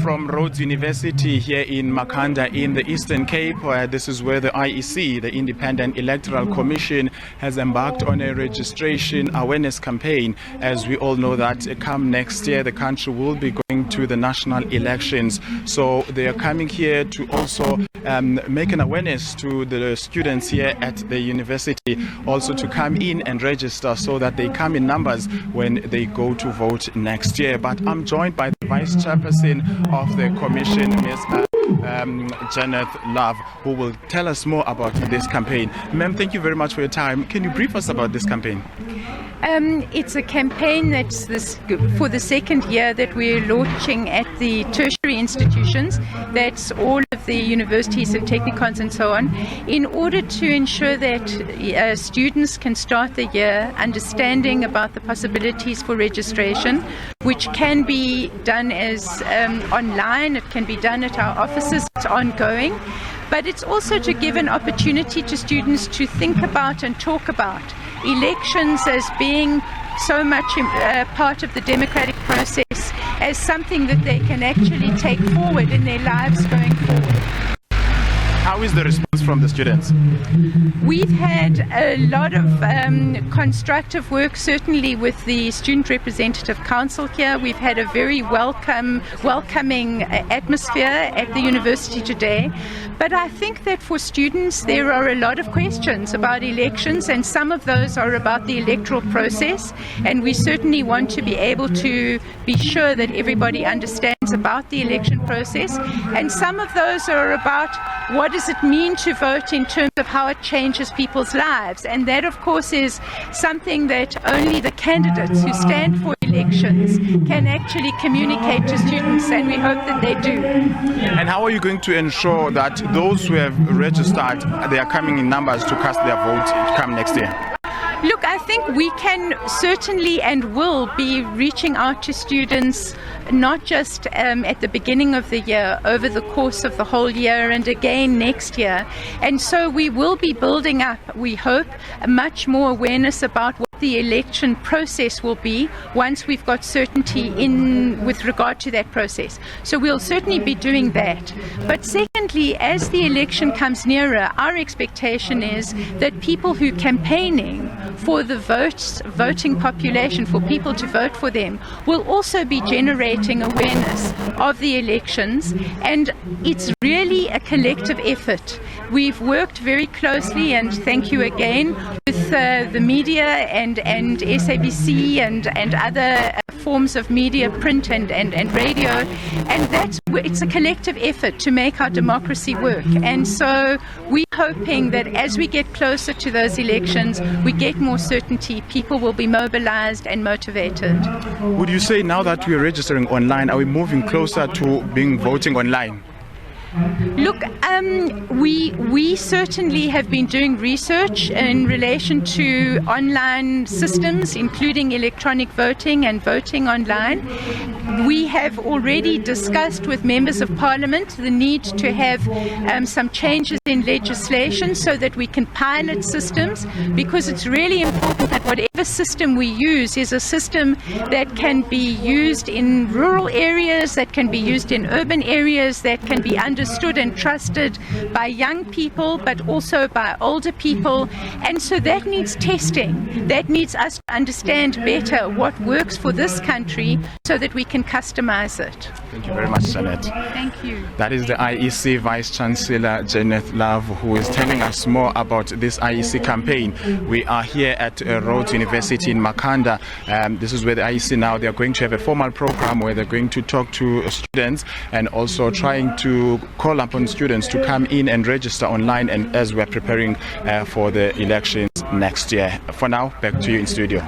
from Rhodes University here in Makhanda in the Eastern Cape. This is where the IEC, the Independent Electoral Commission, has embarked on a registration awareness campaign. As we all know that come next year, the country will be going to the national elections. So they are coming here to also make an awareness to the students here at the university, also to come in and register so that they come in numbers when they go to vote next year. But I'm joined by the Vice Chairperson of the Commission, Ms. Janet Love, who will tell us more about this campaign. Ma'am, thank you very much for your time. Can you brief us about this campaign? It's a campaign that's for the second year that we're launching at the tertiary institutions. That's all of the universities and technicons and so on, in order to ensure that students can start the year understanding about the possibilities for registration, which can be done as online, it can be done at our offices, it's ongoing. But it's also to give an opportunity to students to think about and talk about elections as being so much part of the democratic process, as something that they can actually take forward in their lives going forward. How is the response from the students? We've had a lot of constructive work, certainly with the Student Representative Council here. We've had a very welcoming atmosphere at the university today. But I think that for students there are a lot of questions about elections, and some of those are about the electoral process, and we certainly want to be able to be sure that everybody understands about the election process, and some of those are about what does it mean to vote in terms of how it changes people's lives, and that of course is something that only the candidates who stand for elections can actually communicate to students, and we hope that they do. And how are you going to ensure that those who have registered, they are coming in numbers to cast their vote come next year? Look, I think we can certainly and will be reaching out to students not just at the beginning of the year, over the course of the whole year and again next year. And so we will be building up, we hope, much more awareness about what the election process will be once we've got certainty in with regard to that process. So we'll certainly be doing that. But secondly, as the election comes nearer, our expectation is that people who are campaigning for the voting population, for people to vote for them, will also be generating awareness of the elections, and it's really a collective effort. We've worked very closely, and thank you again, with the media and SABC and other forms of media, print and radio, and it's a collective effort to make our democracy work. And so we're hoping that as we get closer to those elections, we get more certainty, people will be mobilized and motivated. Would you say now that we're registering online, are we moving closer to voting online? Look, we certainly have been doing research in relation to online systems, including electronic voting and voting online. We have already discussed with members of parliament the need to have some changes in legislation so that we can pilot systems, because it's really important that whatever system we use is a system that can be used in rural areas, that can be used in urban areas, that can be understood and trusted by young people but also by older people. And so that needs testing. That needs us to understand better what works for this country so that we can customize it. Thank you very much, Janet. Thank you. That is the IEC Vice Chancellor Janet Love, who is telling us more about this IEC campaign. We are here at Rhodes University in Makhanda. This is where the IEC now, they are going to have a formal program where they're going to talk to students and also trying to call upon students to come in and register online, and as we're preparing for the elections next year. For now, back to you in studio.